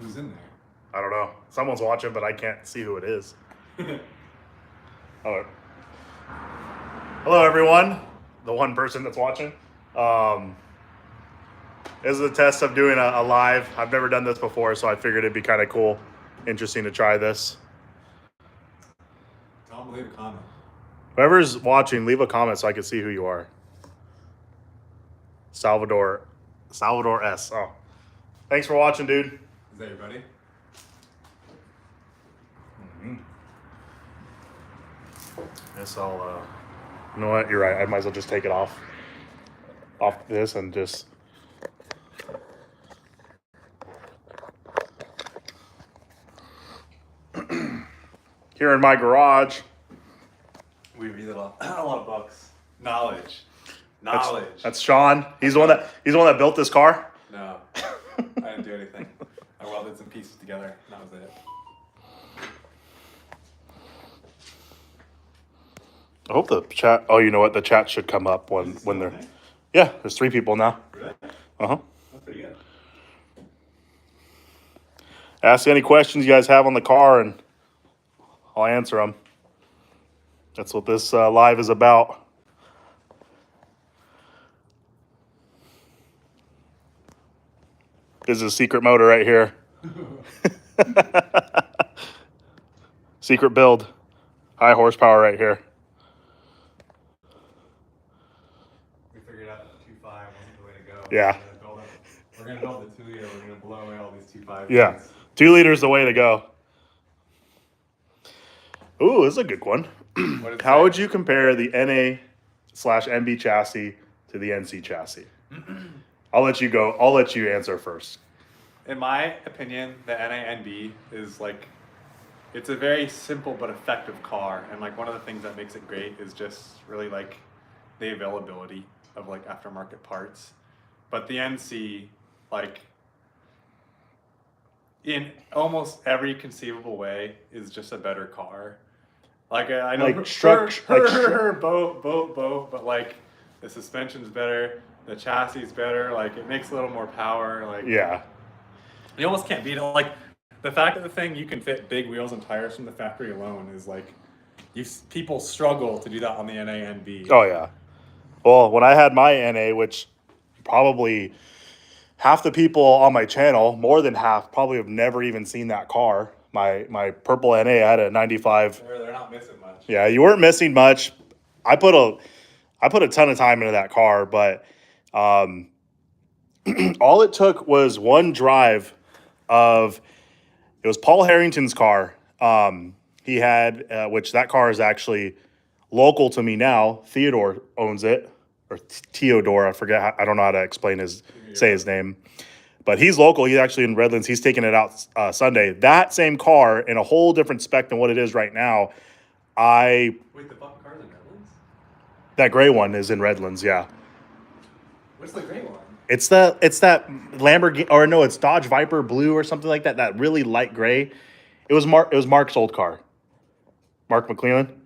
Who's in there? I don't know. Someone's watching, but I can't see who it is. Oh. Hello, everyone. The one person that's watching. This is a test of doing a live. I've never done this before, so I figured it'd be kind of cool, interesting to try this. Tell them to leave a comment. Whoever's watching, leave a comment so I can see who you are. Salvador S. Oh, thanks for watching, dude. Is that your buddy? Mm-hmm. Guess I'll. You know what? You're right. I might as well just take it off this and just. Here in my garage. We read a lot of books. Knowledge. That's Sean. He's the one that built this car. No, I didn't do anything. I welded some pieces together. And that was it. I hope the chat. Oh, you know what? The chat should come up when they're. Yeah, there's 3 people now. Really? Uh-huh. That's pretty good. Ask any questions you guys have on the car, and I'll answer them. That's what this live is about. This is a secret motor right here. Secret build. High horsepower right here. We figured out that 2.5 wasn't the way to go. Yeah. We're going to build the 2-liter. We're going to blow away all these 2.5. Yeah. 2 liters is the way to go. Ooh, this is a good one. How would you compare the NA/MB chassis to the NC chassis? I'll let you go. I'll let you answer first. In my opinion, the NA/NB is like, it's a very simple but effective car, and like one of the things that makes it great is just really like the availability of like aftermarket parts. But the NC, like in almost every conceivable way, is just a better car. Like I know, Like structure, boat, but like the suspension's better, the chassis is better. Like it makes a little more power. Like Yeah. you almost can't beat it. Like the fact that the thing you can fit big wheels and tires from the factory alone is like, people struggle to do that on the NA/NB. Oh yeah. Well, when I had my NA, which probably half the people on my channel, more than half, probably have never even seen that car. My purple NA, I had a 95. They're not missing much. Yeah, you weren't missing much. I put a ton of time into that car, but all it took was one drive of, it was Paul Harrington's car. He had, which that car is actually local to me now. Theodore owns it, or Theodore. I forget. I don't know how to say his name, but he's local. He's actually in Redlands. He's taking it out Sunday. That same car in a whole different spec than what it is right now. Wait, the buck car's in Redlands? That gray one is in Redlands. Yeah. What's the gray one? It's that Lamborghini, or no, it's Dodge Viper blue or something like that. That really light gray. It was Mark's old car. Mark McClellan.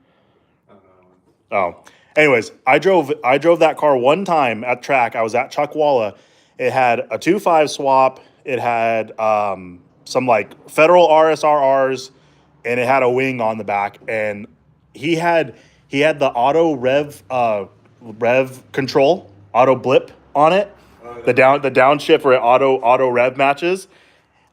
I don't know. Oh, anyways, I drove that car one time at track. I was at Chuckwalla. It had a 2.5 swap. It had some like Federal RSRRs, and it had a wing on the back. And he had the auto rev control, auto blip on it. The downshift where auto rev matches.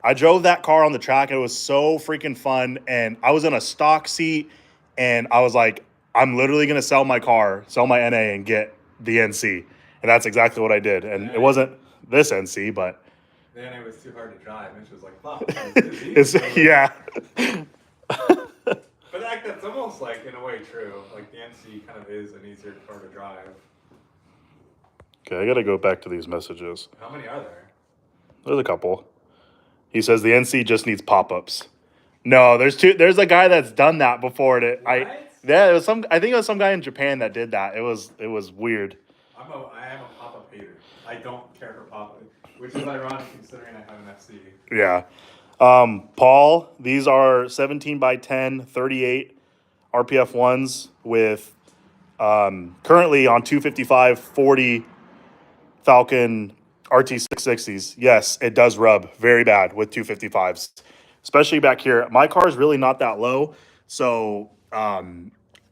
I drove that car on the track, and it was so freaking fun. And I was in a stock seat, and I was like, I'm literally gonna sell my NA, and get the NC. And that's exactly what I did. And it wasn't this NC, but the NA was too hard to drive, and she was like, "Fuck." Yeah. But that's almost like in a way true. Like the NC kind of is an easier car to drive. Okay, I gotta go back to these messages. How many are there? There's a couple. He says the NC just needs pop-ups. No, there's 2. There's a guy that's done that before. It was some. I think it was some guy in Japan that did that. It was weird. I am a pop-up hater. I don't care for pop-up, which is ironic considering I have an FC. Yeah. Paul, these are 17x10, 38 RPF ones with currently on 255 40 Falcon RT660s. Yes, it does rub very bad with 255s, especially back here. My car is really not that low, so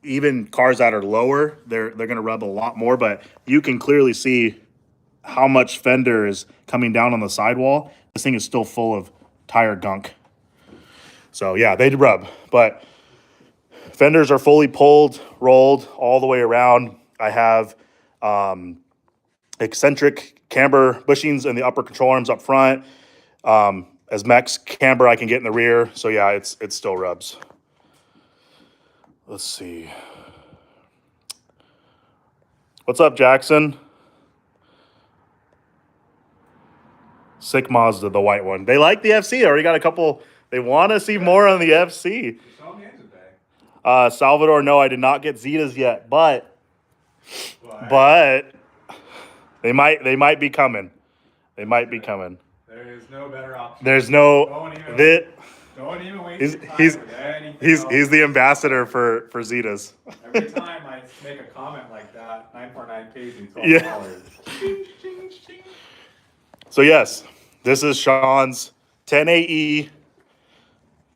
even cars that are lower, they're going to rub a lot more. But you can clearly see how much fender is coming down on the sidewall. This thing is still full of tire gunk. So yeah, they rub, but fenders are fully pulled, rolled all the way around. I have eccentric camber bushings in the upper control arms up front. As max camber I can get in the rear. So yeah, it still rubs. Let's see. What's up, Jackson? Sick Mazda, the white one. They like the FC. I already got a couple. They want to see more on the FC. Salvador, no, I did not get Zetas yet, but they might be coming. They might be coming. There is no better option. There's no. Don't even waste your time with anything else. He's the ambassador for Zetas. Every time I make a comment like that, 949 pays me $12. Yeah. So yes, this is Sean's 10AE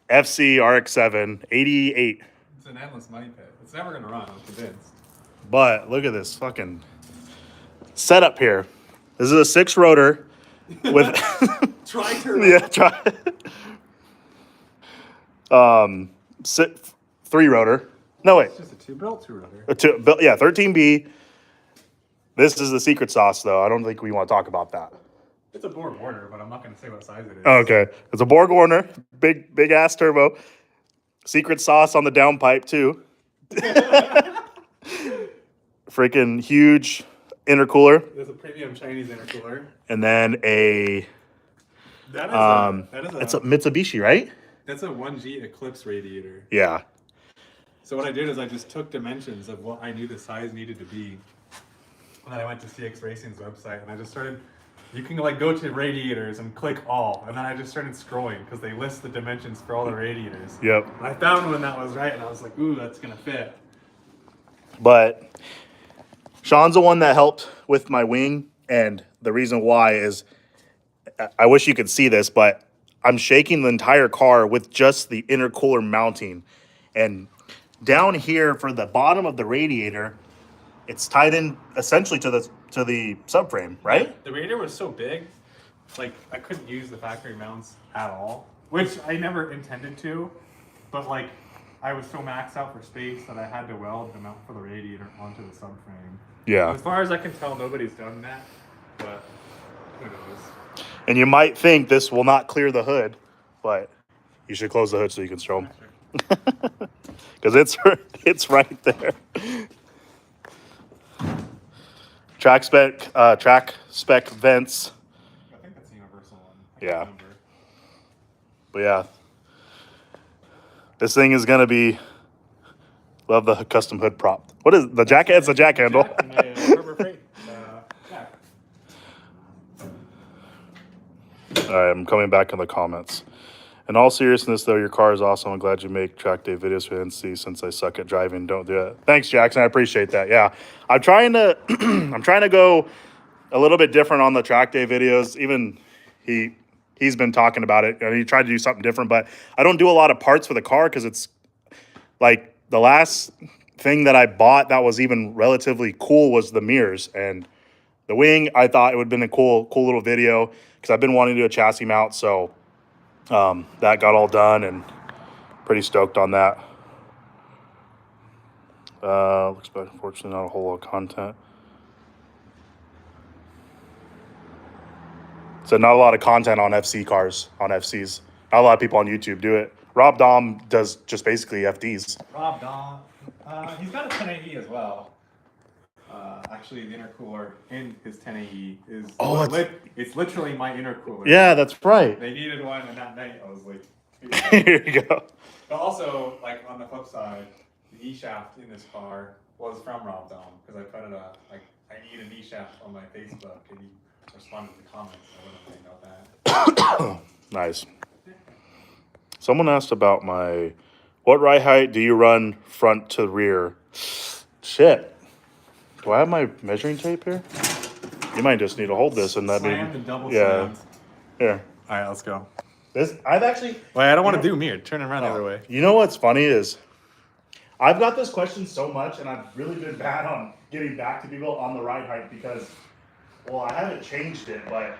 FC RX-7 88. It's an endless money pit. It's never gonna run. I'm convinced. But look at this fucking setup here. This is a 6 rotor with Tri-turbo. yeah, 3 rotor. No wait, It's just a two-rotor. 13B. This is the secret sauce, though. I don't think we want to talk about that. It's a Borg Warner, but I'm not gonna say what size it is. Okay, it's a Borg Warner, big ass turbo. Secret sauce on the downpipe too. Freaking huge intercooler. There's a premium Chinese intercooler. And then a it's a Mitsubishi, right? That's a 1G Eclipse radiator. Yeah. So what I did is I just took dimensions of what I knew the size needed to be. And then I went to CX Racing's website and I just started, you can like go to radiators and click all. And then I just started scrolling because they list the dimensions for all the radiators. Yep. And I found one that was right and I was like, ooh, that's gonna fit. But Sean's the one that helped with my wing. And the reason why is, I wish you could see this, but I'm shaking the entire car with just the intercooler mounting. And down here for the bottom of the radiator, it's tied in essentially to the subframe, right? The radiator was so big, like I couldn't use the factory mounts at all, which I never intended to, but like I was so maxed out for space that I had to weld the mount for the radiator onto the subframe. Yeah. As far as I can tell, nobody's done that, but who knows? And you might think this will not clear the hood, but you should close the hood so you can show them. Because it's right there. Track spec vents. I think that's a universal one. Yeah. But yeah, this thing is gonna be. Love the custom hood prop. What is the jack? It's a jack handle. All right, I'm coming back in the comments. In all seriousness, though, your car is awesome. I'm glad you make track day videos for NC. Since I suck at driving, don't do it. Thanks, Jackson. I appreciate that. Yeah, I'm trying to, I'm trying to go a little bit different on the track day videos. Even he's been talking about it. He tried to do something different, but I don't do a lot of parts for the car because it's like the last thing that I bought that was even relatively cool was the mirrors and the wing. I thought it would have been a cool little video because I've been wanting to do a chassis mount. So that got all done and pretty stoked on that. Looks like unfortunately not a whole lot of content. So not a lot of content on FC cars, on FCs. Not a lot of people on YouTube do it. Rob Dom does just basically FDs. Rob Dom, he's got a 1080 as well. Actually, the intercooler in his 1080 is it's literally my intercooler. Yeah, that's right. They needed one, and that night I was like, Here you go. But also, like on the flip side, the E-shaft in this car was from Rob Dom because I put it like I need an E-shaft on my Facebook, and he responded to the comments. I wouldn't think about that. Nice. Someone asked about what ride height do you run front to rear? Shit. Do I have my measuring tape here? You might just need to hold this and that Slammed and double yeah. slammed. Here. All right, let's go. I've actually. Wait, I don't want to do mirror. Turn it around the other way. You know what's funny is, I've got this question so much, and I've really been bad on getting back to people on the ride height because, well, I haven't changed it, but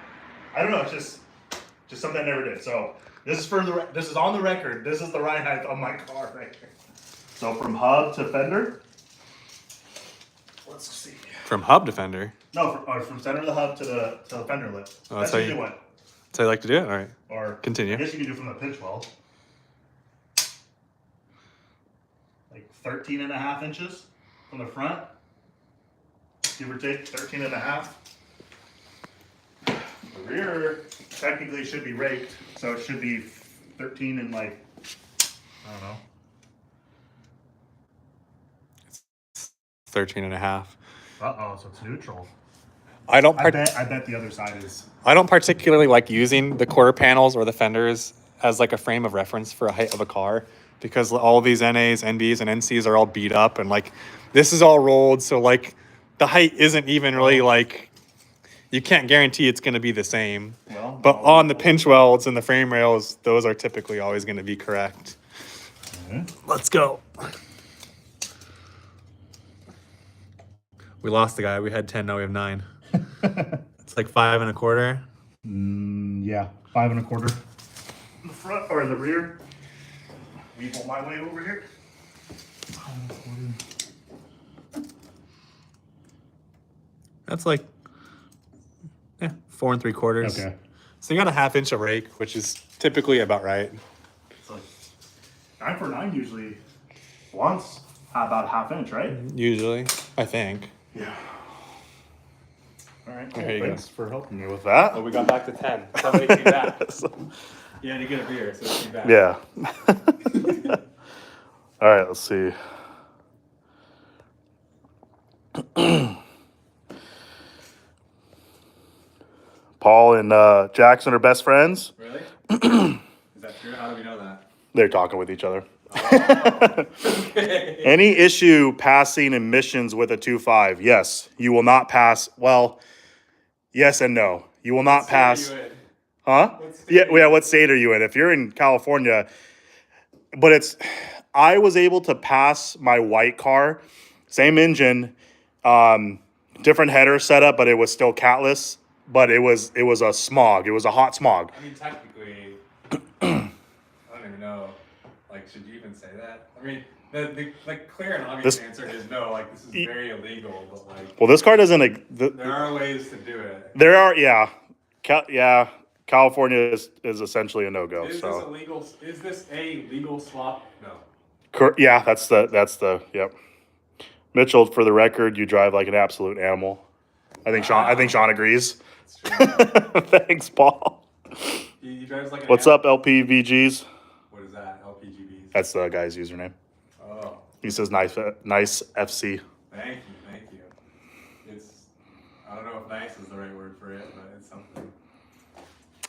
I don't know. It's just something I never did. So this is this is on the record. This is the ride height on my car right here. So from hub to fender. Let's see. From hub to fender? No, from center of the hub to the fender lip. Oh, that's usually what. That's how you like to do it? All right. Or continue. I guess you can do from the pinch weld. Like 13 and a half inches from the front. Give or take 13 and a half. The rear technically should be raked, so it should be 13 and like, I don't know. 13 and a half. Uh-oh, so it's neutral. I bet the other side is. I don't particularly like using the quarter panels or the fenders as like a frame of reference for a height of a car because all of these NAs, NBs, and NCs are all beat up and like this is all rolled, so like the height isn't even really like you can't guarantee it's going to be the same. Well, but on the pinch welds and the frame rails, those are typically always going to be correct. Let's go. We lost the guy. We had 10, now we have 9. It's like 5 1/4. Yeah, 5 1/4. In the front or in the rear. Weevil my way over here. 5 1/4. That's like 4 3/4. Okay. So you got a 1/2 inch of rake, which is typically about right. It's like 9 for 9 usually once about 1/2 inch, right? Usually, I think. Yeah. All right. Here you Thanks for helping me with that. Well, we got back to 10. Somebody came back. You had to get a beer, so it came back. Yeah. All right, let's see. Paul and Jackson are best friends. Really? Is that true? How do we know that? They're talking with each other. Oh. Any issue passing emissions with a 2.5? Yes. You will not pass. Well, yes and no. You will not pass. Huh? Yeah. What state are you in? If you're in California, but I was able to pass my white car, same engine, different header setup, but it was still catless. But it was a smog. It was a hot smog. I mean, technically, I don't even know. Like, should you even say that? I mean, the clear and obvious answer is no. Like, this is very illegal. But like, well, this car doesn't. There are ways to do it. There are, yeah, California is essentially a no-go. Is so this illegal? Is this a legal swap? No. Yeah, that's the yep. Mitchell, for the record, you drive like an absolute animal. I think Sean agrees. That's true. Thanks, Paul. He drives like an What's animal. up, LPVGs? What is that? LPGBs. That's the guy's username. Oh. He says nice FC. Thank you. I don't know if nice is the right word for it, but it's something.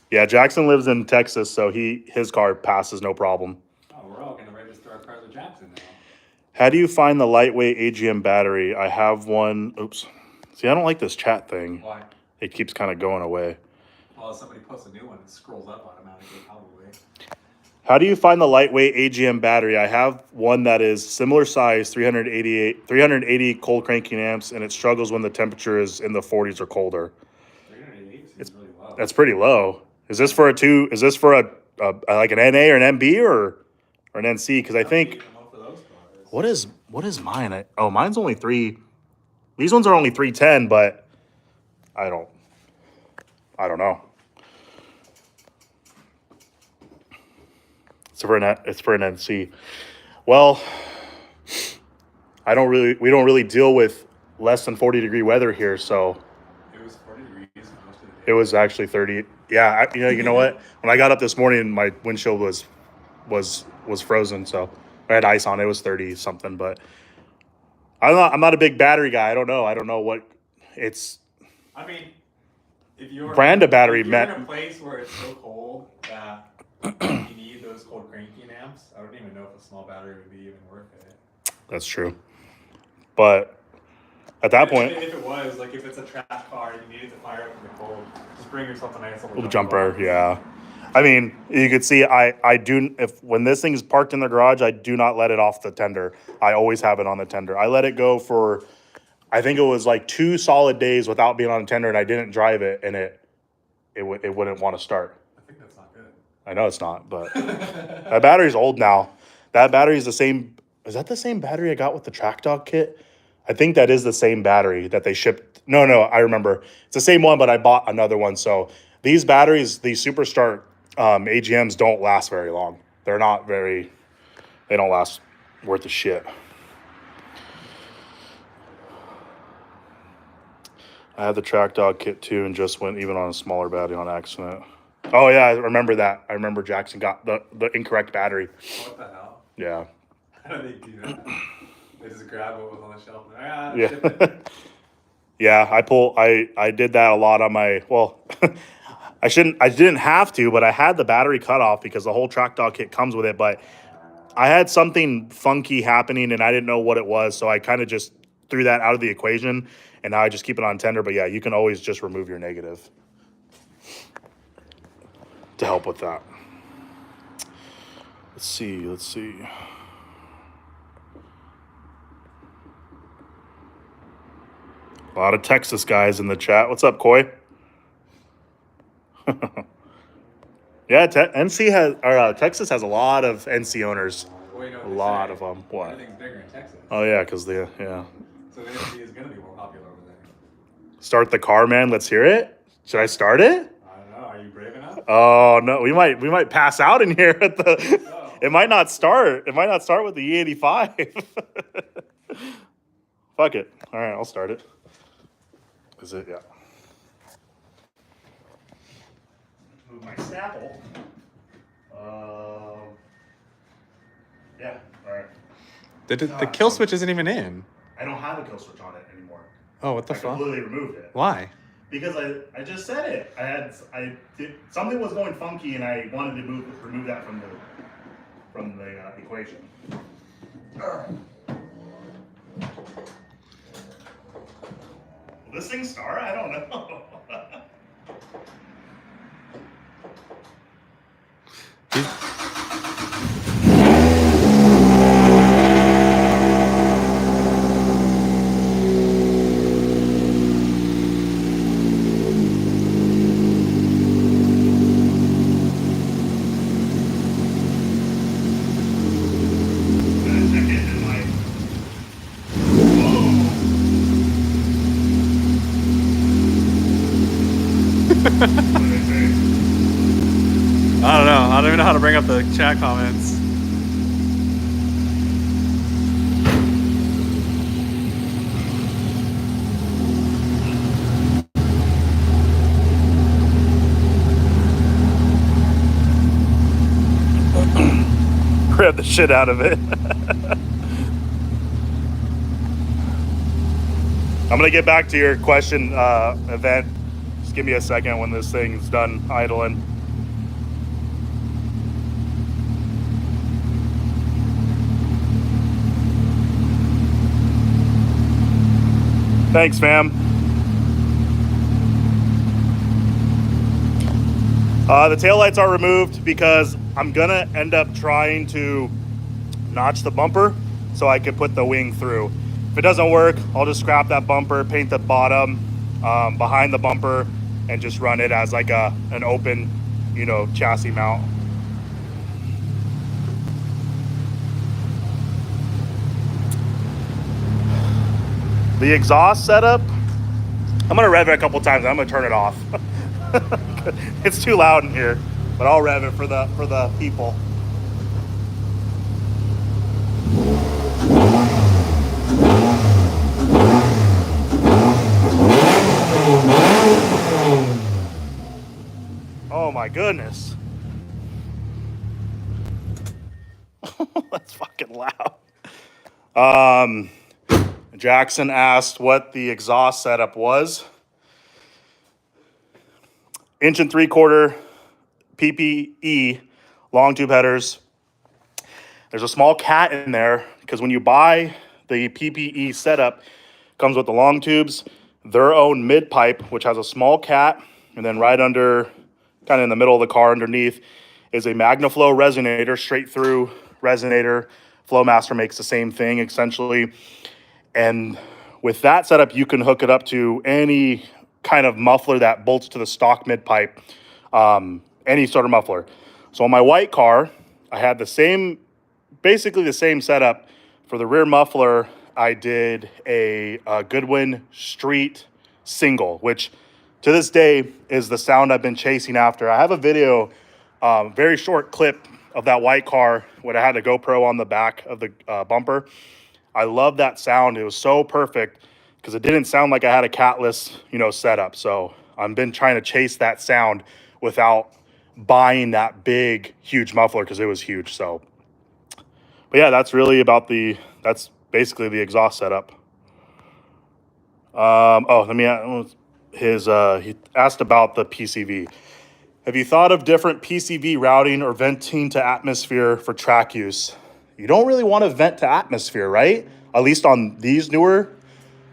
Yeah, Jackson lives in Texas, so his car passes no problem. Oh, we're all gonna register our cars with Jackson now. How do you find the lightweight AGM battery? I have one. Oops. See, I don't like this chat thing. Why? It keeps kind of going away. Well, if somebody posts a new one, it scrolls up automatically, probably. How do you find the lightweight AGM battery? I have one that is similar size, 380 cold cranking amps, and it struggles when the temperature is in the 40s or colder. 388 seems really low. That's pretty low. Is this for a like an NA or an MB or an NC? Because I think what is mine? Mine's only 3. These ones are only 310, but I don't know. It's for an NC. Well, we don't really deal with less than 40-degree weather here, so. It was 40 degrees most of the day. It was actually 30. Yeah, you know what? When I got up this morning, my windshield was frozen, so I had ice on it. It was 30 something, but I'm not a big battery guy. I don't know what it's. I mean, if you're brand of battery if you're in a place where it's so cold that you need those cold cranking amps, I don't even know if a small battery would be even worth it. That's true, but At that point, if it was like if it's a track car and you need it to fire up in the cold, just bring yourself a nice little jumper, box. yeah. I mean, you could see I do if when this thing's parked in the garage, I do not let it off the tender. I always have it on the tender. I let it go for I think it was like 2 solid days without being on a tender, and I didn't drive it, and it wouldn't want to start. I think that's not good. I know it's not, but that battery's old now. That battery's the same. Is that the same battery I got with the Track Dog kit? I think that is the same battery that they shipped. No, I remember. It's the same one, but I bought another one. So these batteries, these Superstart AGMs don't last very long. They're not very, they don't last worth a shit. I had the Track Dog kit too and just went even on a smaller battery on accident. Oh yeah, I remember that. I remember Jackson got the incorrect battery. What the hell? Yeah. How do they do that? They just grab what was on the shelf and Yeah. ship it. Yeah, I did that a lot on my, well, I didn't have to, but I had the battery cut off because the whole Track Dog kit comes with it, but I had something funky happening and I didn't know what it was, so I kind of just threw that out of the equation, and now I just keep it on tender. But yeah, you can always just remove your negative to help with that. Let's see. A lot of Texas guys in the chat. What's up, Coy? Yeah, Texas has a lot of NC owners. Well, you know A what lot they of say. them. What? Everything's bigger in Texas. Oh yeah, because yeah. So the NC is going to be more popular over there. Start the car, man. Let's hear it. Should I start it? I don't know. Are you brave enough? Oh no, we might pass out in here at the. So, It might not start. It might not start with the E85. Fuck it. All right, I'll start it. Is it? Yeah. Move my Snapple. Yeah. All right. the kill switch isn't even in. I don't have a kill switch on it anymore. Oh, what the I fuck? completely removed it. Why? Because I just said it. Something was going funky, and I wanted to remove that from the equation. Will this thing start? I don't know. I don't know. I don't even know how to bring up the chat comments. Grab the shit out of it. I'm gonna get back to your question, event. Just give me a second when this thing's done idling. Thanks, fam. The taillights are removed because I'm gonna end up trying to notch the bumper so I can put the wing through. If it doesn't work, I'll just scrap that bumper, paint the bottom behind the bumper, and just run it as like an open, chassis mount. The exhaust setup, I'm gonna rev it a couple times. I'm gonna turn it off. It's too loud in here, but I'll rev it for the people. Oh my goodness. That's fucking loud. Jackson asked what the exhaust setup was. 1 3/4 PPE long tube headers. There's a small cat in there because when you buy the PPE setup, Comes with the long tubes, their own mid pipe, which has a small cat, and then right under, kind of in the middle of the car underneath, is a MagnaFlow resonator, straight through resonator. Flowmaster makes the same thing essentially. And with that setup, you can hook it up to any kind of muffler that bolts to the stock mid pipe, any sort of muffler. So on my white car, I had basically the same setup. For the rear muffler, I did a Goodwin Street single, which to this day is the sound I've been chasing after. I have a video, very short clip of that white car when I had a GoPro on the back of the bumper. I love that sound. It was so perfect because it didn't sound like I had a catless, setup. So I've been trying to chase that sound without buying that big, huge muffler because it was huge. So, but yeah, that's basically the exhaust setup. He asked about the PCV. Have you thought of different PCV routing or venting to atmosphere for track use? You don't really want to vent to atmosphere, right? At least on these newer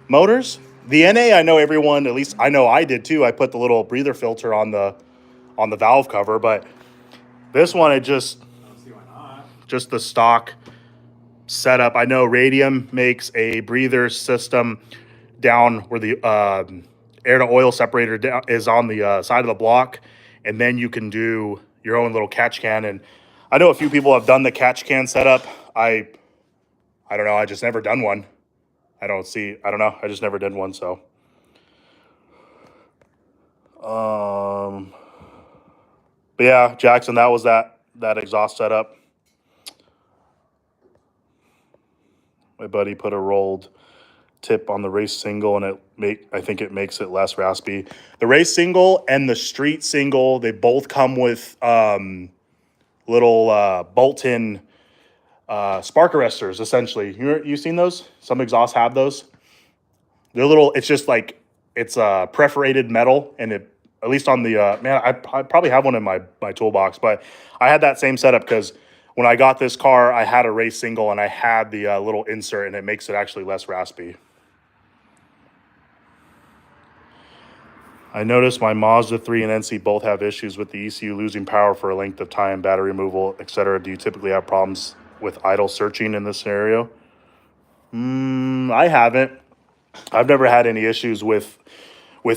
motors. The NA, I know everyone, at least I know I did too. I put the little breather filter on the valve cover, but this one, I don't see why not. just the stock setup. I know Radium makes a breather system down where the air to oil separator is on the side of the block, and then you can do your own little catch can. And I know a few people have done the catch can setup. I don't know. I just never done one. I don't know. I just never did one. So, but yeah, Jackson, that was that exhaust setup. My buddy put a rolled tip on the race single, and I think it makes it less raspy. The race single and the street single, they both come with little bolt-in spark arresters. Essentially, you seen those? Some exhausts have those. They're little. It's just like it's perforated metal, and it, at least on the I probably have one in my toolbox, but I had that same setup because when I got this car, I had a race single and I had the little insert, and it makes it actually less raspy. I noticed my Mazda 3 and NC both have issues with the ECU losing power for a length of time, battery removal, etc. Do you typically have problems with idle searching in this scenario? I haven't. I've never had any issues with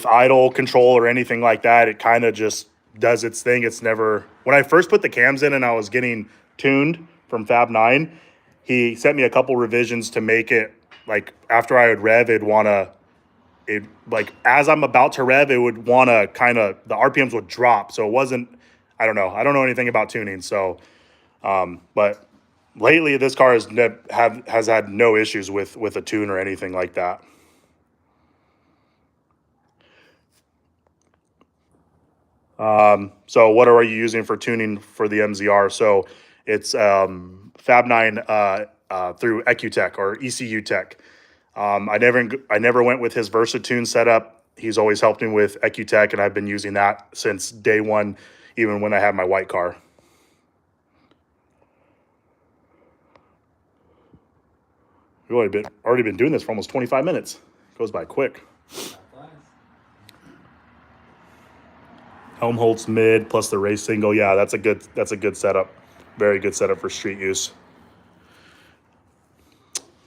idle control or anything like that. It kind of just does its thing. It's never, when I first put the cams in and I was getting tuned from Fab 9, he sent me a couple revisions to make it like after I would rev, as I'm about to rev, it would want to the RPMs would drop. So it wasn't, I don't know anything about tuning. So, but lately this car has had no issues with a tune or anything like that. So what are you using for tuning for the MZR? So it's Fab 9 through EcuTech or ECU Tech. I never went with his Versatune setup. He's always helped me with EcuTech, and I've been using that since day one, even when I had my white car. We've already been doing this for almost 25 minutes. It goes by quick. Helmholtz mid plus the race single. Yeah, that's a good setup. Very good setup for street use.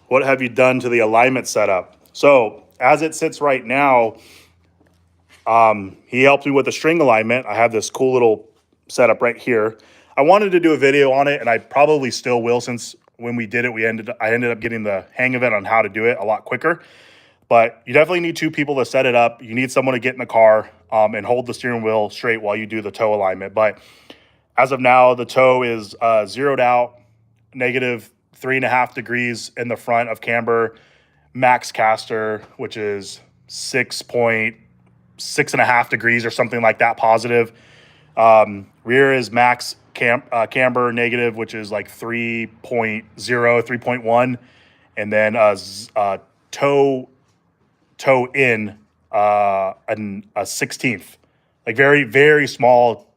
What have you done to the alignment setup? So as it sits right now, he helped me with the string alignment. I have this cool little setup right here. I wanted to do a video on it, and I probably still will, since when we did it, I ended up getting the hang of it on how to do it a lot quicker. But you definitely need two people to set it up. You need someone to get in the car and hold the steering wheel straight while you do the toe alignment. But as of now, the toe is zeroed out, negative 3.5 degrees in the front of camber, max caster, which is 6.5 degrees or something like that positive. Rear is max camber negative, which is like 3.0, 3.1. And then toe in a 16th, like very small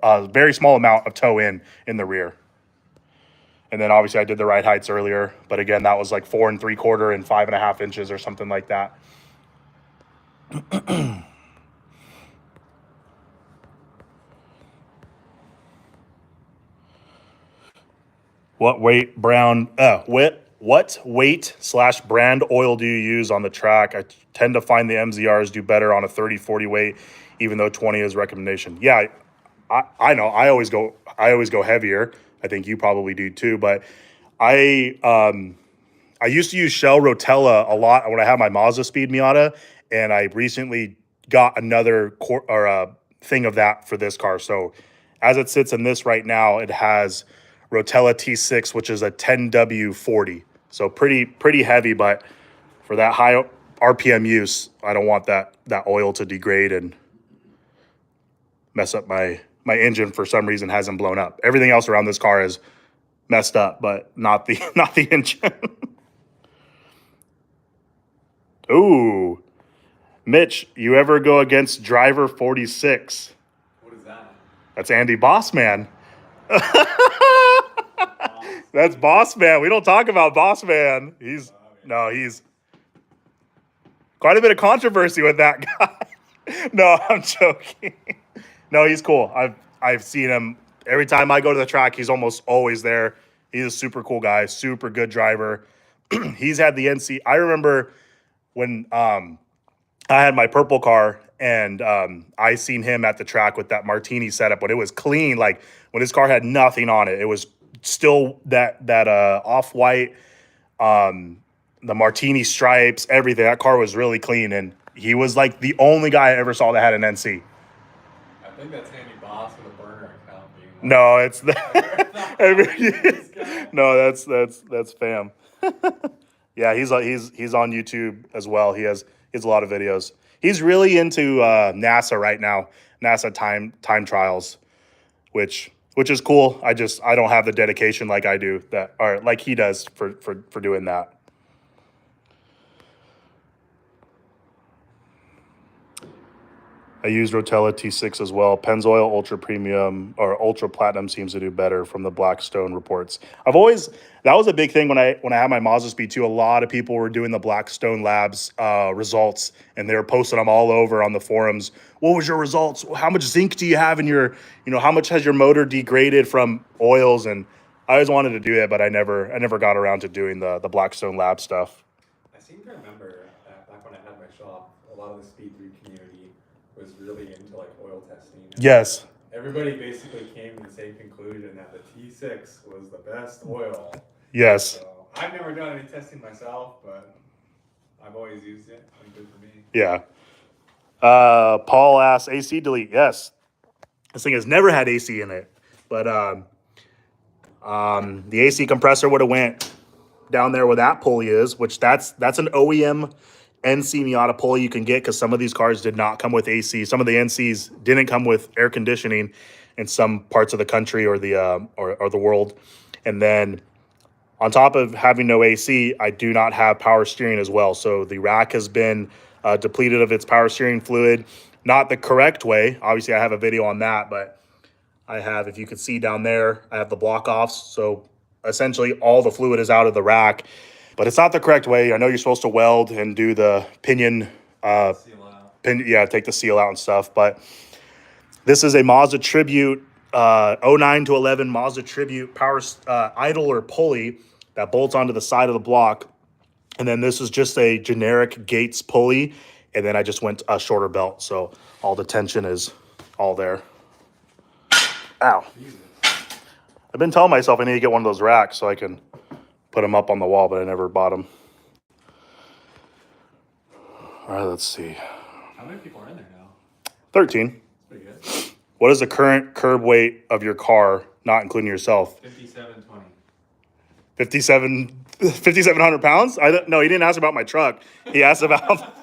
amount of toe in the rear. And then obviously I did the ride heights earlier, but again, that was like 4 3/4 and 5.5 inches or something like that. What weight/brand oil do you use on the track? I tend to find the MZRs do better on a 30-40 weight, even though 20 is recommendation. Yeah, I know. I always go heavier. I think you probably do too. But I used to use Shell Rotella a lot when I had my Mazda Speed Miata, and I recently got another thing of that for this car. So as it sits in this right now, it has Rotella T6, which is a 10W40. So pretty heavy, but for that high RPM use, I don't want that oil to degrade and mess up my engine. For some reason hasn't blown up. Everything else around this car is messed up, but not the not the engine. Ooh, Mitch, you ever go against driver 46? What is that? That's Andy Bossman. That's Bossman. We don't talk about Bossman. He's quite a bit of controversy with that guy. No, I'm joking. No, he's cool. I've seen him every time I go to the track. He's almost always there. He's a super cool guy, super good driver. He's had the NC. I remember when I had my purple car and I seen him at the track with that Martini setup when it was clean, like when his car had nothing on it. It was still that off-white, the Martini stripes, everything. That car was really clean, and he was like the only guy I ever saw that had an NC. I think that's Andy Boss with a burner account being like, No, it's no, that's fam. Yeah, he's on YouTube as well. He has a lot of videos. He's really into NASA right now, NASA time trials, which is cool. I don't have the dedication like I do or like he does for doing that. I use Rotella T6 as well. Pennzoil Ultra Premium or Ultra Platinum seems to do better from the Blackstone reports. That was a big thing when I had my Mazda Speed 2. A lot of people were doing the Blackstone Labs results, and they were posting them all over on the forums. What was your results? How much zinc do you have in your, how much has your motor degraded from oils? And I always wanted to do it, but I never got around to doing the Blackstone Lab stuff. I seem to remember that back when I had my shop, a lot of the Speed 3 community was really into like oil testing. Yes. Everybody basically came to the same conclusion that the T6 was the best oil. Yes. So I've never done any testing myself, but I've always used it. It's been good for me. Yeah. Paul asks, AC delete. Yes. This thing has never had AC in it, but the AC compressor would have went down there where that pulley is, which that's an OEM NC Miata pulley you can get, because some of these cars did not come with AC. Some of the NCs didn't come with air conditioning in some parts of the country or the world. And then on top of having no AC, I do not have power steering as well. So the rack has been depleted of its power steering fluid. Not the correct way. Obviously, I have a video on that, but I have, if you can see down there, I have the block offs. So essentially all the fluid is out of the rack, but it's not the correct way. I know you're supposed to weld and do the pinion, Seal out. take the seal out and stuff. But this is a Mazda Tribute, 09 to 11 Mazda Tribute power idle or pulley that bolts onto the side of the block. And then this is just a generic Gates pulley. And then I just went a shorter belt. So all the tension is all there. Ow. Jesus. I've been telling myself I need to get one of those racks so I can put them up on the wall, but I never bought them. All right, let's see. How many people are in there now? 13. That's pretty good. What is the current curb weight of your car, not including yourself? 5720. 5,700 pounds? No, he didn't ask about my truck. He asked about... But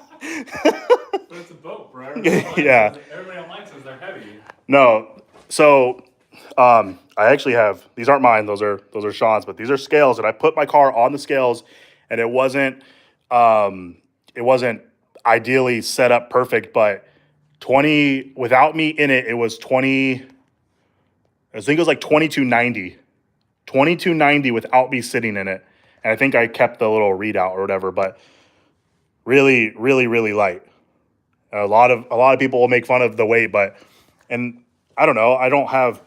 it's a boat, bro. Yeah. Everybody online says they're heavy. No, so I actually have, these aren't mine, those are Sean's, but these are scales, and I put my car on the scales, and it wasn't ideally set up perfect, but 20 without me in it, it was 20. I think it was like 2290. 2290 without me sitting in it. And I think I kept the little readout or whatever, but really, really, really light. A lot of people will make fun of the weight, but and I don't know, I don't have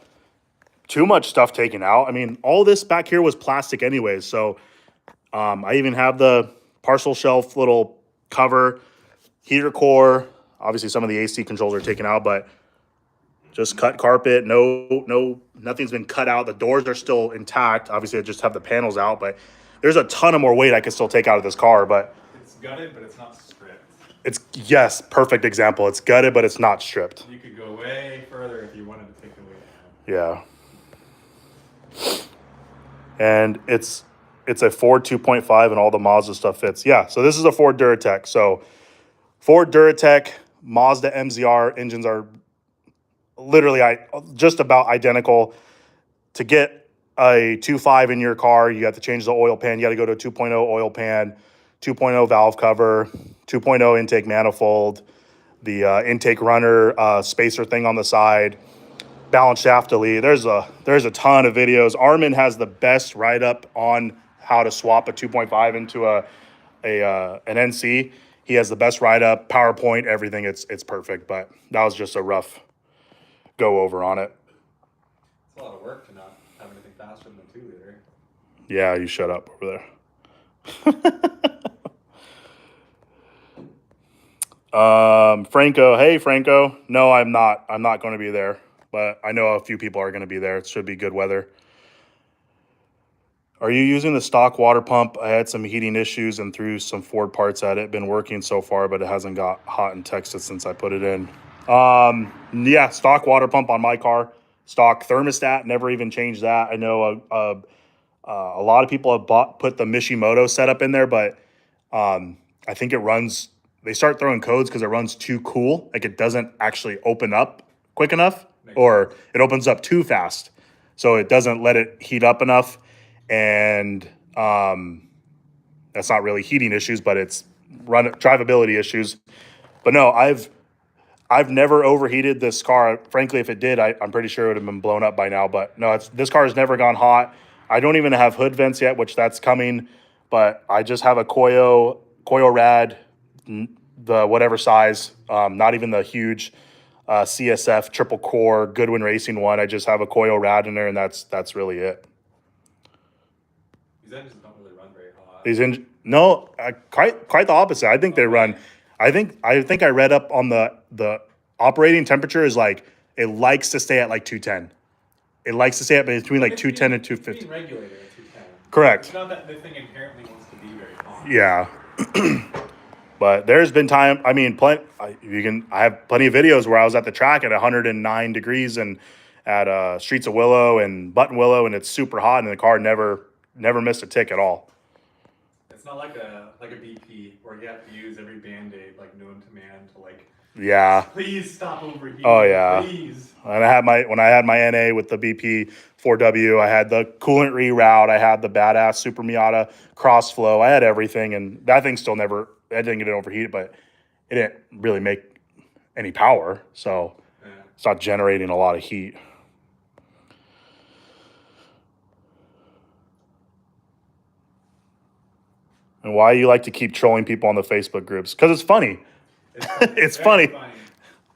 too much stuff taken out. I mean, all this back here was plastic anyways, so I even have the parcel shelf little cover, heater core. Obviously, some of the AC controls are taken out, but just cut carpet. Nothing's been cut out. The doors are still intact. Obviously, I just have the panels out, but there's a ton of more weight I could still take out of this car. But It's gutted, but it's not stripped. it's, yes, perfect example. It's gutted, but it's not stripped. You could go way further if you wanted to take the weight out. Yeah. And it's a Ford 2.5 and all the Mazda stuff fits. Yeah, so this is a Ford Duratec. So Ford Duratec, Mazda MZR engines are literally just about identical. To get a 2.5 in your car, you have to change the oil pan. You got to go to a 2.0 oil pan, 2.0 valve cover, 2.0 intake manifold, the intake runner spacer thing on the side, balance shaft delete. There's a ton of videos. Armin has the best write up on how to swap a 2.5 into an NC. He has the best write up, PowerPoint, everything. It's perfect. But that was just a rough go over on it. It's a lot of work to not have anything faster than a 2-liter. Yeah, you shut up over there. Franco, hey Franco. No, I'm not. I'm not going to be there, but I know a few people are going to be there. It should be good weather. Are you using the stock water pump? I had some heating issues and threw some Ford parts at it. Been working so far, but it hasn't got hot and texted since I put it in. Yeah, stock water pump on my car. Stock thermostat, never even changed that. I know a lot of people have put the Mishimoto setup in there, but I think it runs. They start throwing codes because it runs too cool. Like it doesn't actually open up quick enough, or it opens up too fast, so it doesn't let it heat up enough. And that's not really heating issues, but it's drivability issues. But no, I've never overheated this car. Frankly, if it did, I'm pretty sure it would have been blown up by now. But no, this car has never gone hot. I don't even have hood vents yet, which that's coming. But I just have a Koyo Rad, the whatever size, not even the huge CSF triple core Goodwin Racing one. I just have a Koyo Rad in there, and that's really it. These engines don't really run very hot. No, quite the opposite. I think they run. I think I read up on the operating temperature is like it likes to stay at like 210. It likes to stay at between like 210 and 250. It's being regulated at 210. Correct. It's not that the thing inherently wants to be very hot. Yeah. But there's been time. I mean, I have plenty of videos where I was at the track at 109 degrees and at Streets of Willow and Button Willow, and it's super hot, and the car never missed a tick at all. It's not like a BP where you have to use every Band-Aid like known to man to like. Yeah. Please stop overheating. Oh yeah. Please. And when I had my NA with the BP 4W, I had the coolant reroute, I had the badass Super Miata crossflow, I had everything, and that thing still never. I didn't get it overheated, but it didn't really make any power, so it's not generating a lot of heat. And why you like to keep trolling people on the Facebook groups? Because it's funny. It's funny.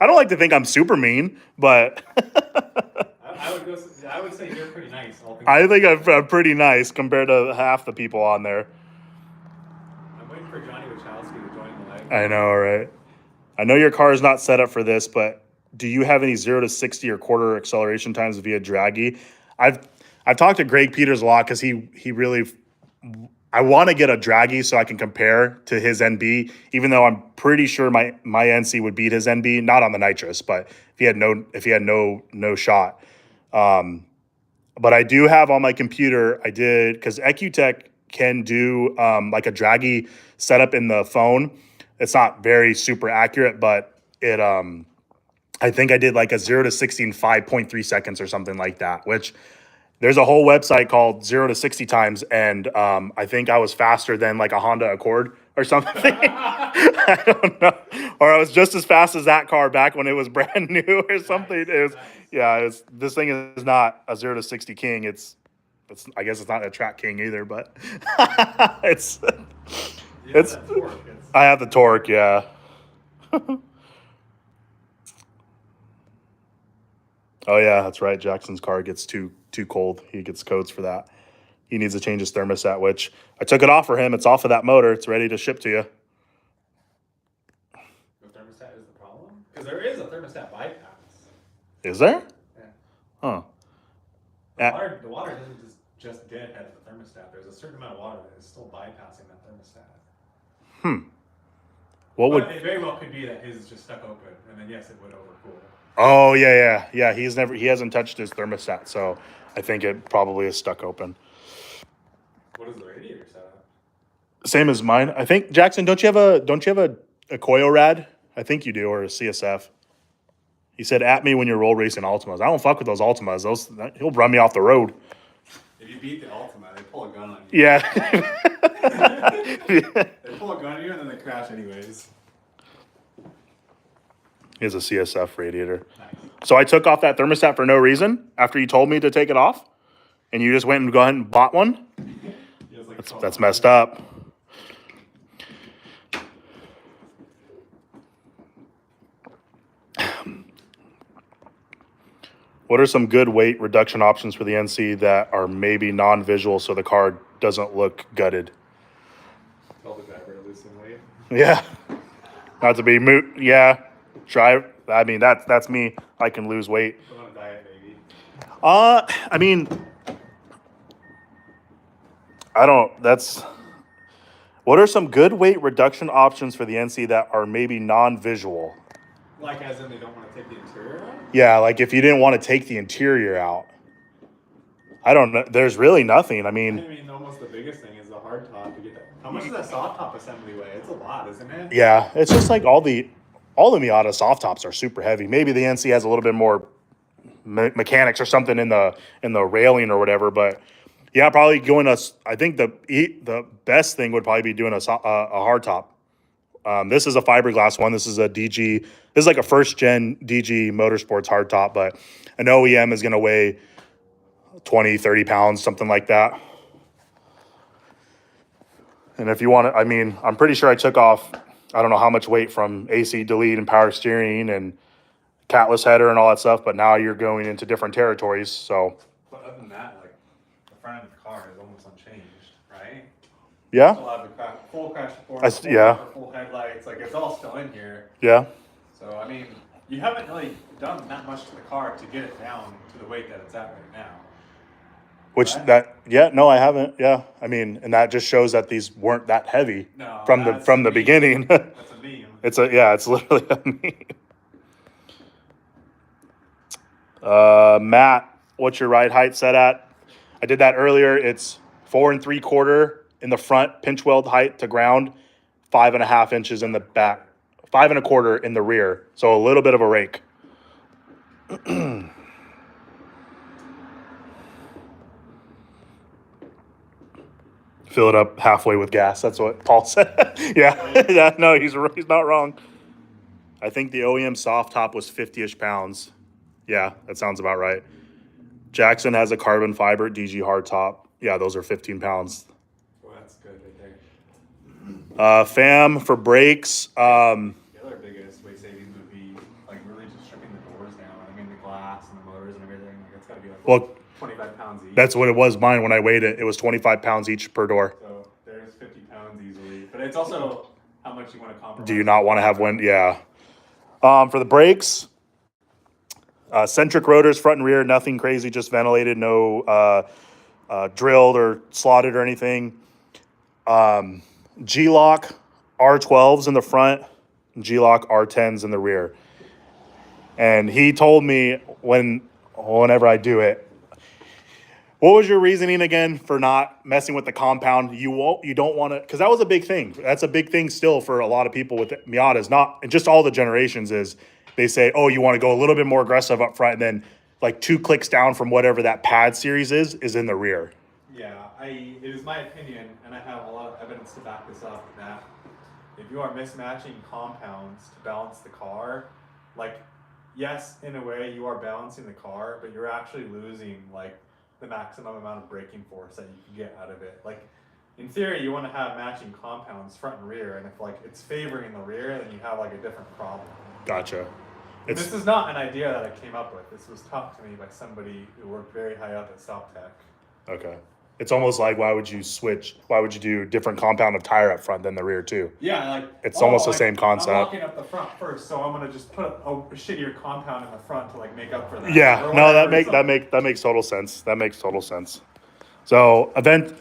I don't like to think I'm super mean, but I would say you're pretty nice. I think I'm pretty nice compared to half the people on there. I'm waiting for Johnny Wachowski to join the live. I know, right? I know your car is not set up for this, but do you have any 0 to 60 or quarter acceleration times via Draggy? I've talked to Greg Peters a lot because he really. I want to get a Draggy so I can compare to his NB, even though I'm pretty sure my NC would beat his NB, not on the nitrous, but if he had no shot. But I do have on my computer, I did, because EcuTech can do like a Draggy setup in the phone. It's not very super accurate, but it I think I did like a 0 to 60 in 5.3 seconds or something like that, which there's a whole website called 0 to 60 times, and I think I was faster than like a Honda Accord or something. I don't know. Or I was just as fast as that car back when it was brand new or something. Nice. This thing is not a 0 to 60 king. It's I guess it's not a track king either, but it's It's that torque. I have the torque, yeah. Oh yeah, that's right. Jackson's car gets too cold. He gets codes for that. He needs to change his thermostat, which I took it off for him. It's off of that motor. It's ready to ship to you. The thermostat is the problem? Because there is a thermostat bypass. Is there? Yeah. Huh. The water doesn't just deadhead the thermostat. There's a certain amount of water that is still bypassing that thermostat. It very well could be that his is just stuck open, and then yes, it would overcool. Oh yeah. He hasn't touched his thermostat, so I think it probably is stuck open. What is the radiator setup? Same as mine. I think Jackson, don't you have a Koyo rad? I think you do, or a CSF. He said, "At me when you're roll racing Altimas." I don't fuck with those Altimas. He'll run me off the road. If you beat the Altima, they pull a gun on you. Yeah. They pull a gun on you and then they crash anyways. He has a CSF radiator. Nice. So I took off that thermostat for no reason after you told me to take it off, and you just went and go ahead and bought one. That's messed up. What are some good weight reduction options for the NC that are maybe non-visual so the car doesn't look gutted? Tell the driver to lose some weight. Yeah. Not to be moot. Yeah. Try. I mean, that's me. I can lose weight. Go on a diet, maybe. I mean, I don't. That's. What are some good weight reduction options for the NC that are maybe non-visual? Like as in they don't want to take the interior out? Yeah, like if you didn't want to take the interior out. I don't know. There's really nothing. I mean, almost the biggest thing is the hard top to get that. How much is that soft top assembly weigh? It's a lot, isn't it? yeah, it's just like all the Miata soft tops are super heavy. Maybe the NC has a little bit more mechanics or something in the railing or whatever, but yeah, probably going I think the best thing would probably be doing a hard top. This is a fiberglass one. This is a DG. This is like a first gen DG Motorsports hard top, but an OEM is going to weigh 20, 30 pounds, something like that. And if you want to, I mean, I'm pretty sure I took off, I don't know how much weight from AC delete and power steering and catless header and all that stuff, but now you're going into different territories. So, but other than that, like the front of the car is almost unchanged, right? Yeah. Still have the full crash support, full headlights, like it's all still in here. Yeah. So I mean, you haven't really done that much to the car to get it down to the weight that it's at right now. Which right? No, I haven't. Yeah, I mean, and that just shows that these weren't that heavy from the beginning. That's a meme. It's literally a meme. Matt, what's your ride height set at? I did that earlier. It's 4 3/4 in the front, pinch weld height to ground, 5.5 inches in the back, 5 1/4 in the rear. So a little bit of a rake. Fill it up halfway with gas. That's what Paul said. Yeah, no, he's not wrong. I think the OEM soft top was 50-ish pounds. Yeah, that sounds about right. Jackson has a carbon fiber DG hard top. Yeah, those are 15 pounds. Well, that's good right there. FAM for brakes. The other biggest weight savings would be like really just stripping the doors down. I mean, the glass and the motors and everything. Like it's got to be like 25 pounds each. That's what it was mine when I weighed it. It was 25 pounds each per door. So there's 50 pounds easily. But it's also how much you want to compromise. Do you not want to have wind? Yeah. For the brakes, centric rotors, front and rear, nothing crazy, just ventilated, no drilled or slotted or anything. G-Lock R12s in the front, G-Lock R10s in the rear. And he told me whenever I do it, what was your reasoning again for not messing with the compound? You don't want to, because that was a big thing. That's a big thing still for a lot of people with Miatas, and just all the generations is they say, oh, you want to go a little bit more aggressive up front, and then like 2 clicks down from whatever that pad series is in the rear. Yeah, it is my opinion, and I have a lot of evidence to back this up, that if you are mismatching compounds to balance the car, like, yes, in a way you are balancing the car, but you're actually losing like the maximum amount of braking force that you can get out of it. Like, in theory, you want to have matching compounds front and rear, and if like it's favoring the rear, then you have like a different problem. Gotcha. And this is not an idea that I came up with. This was taught to me by somebody who worked very high up at SoftTech. Okay. It's almost like, why would you do different compound of tire up front than the rear too? Yeah, like it's almost the same concept. I'm locking up the front first, so I'm gonna just put a shittier compound in the front to like make up for that. Yeah, no, that makes total sense. That makes total sense. So I don't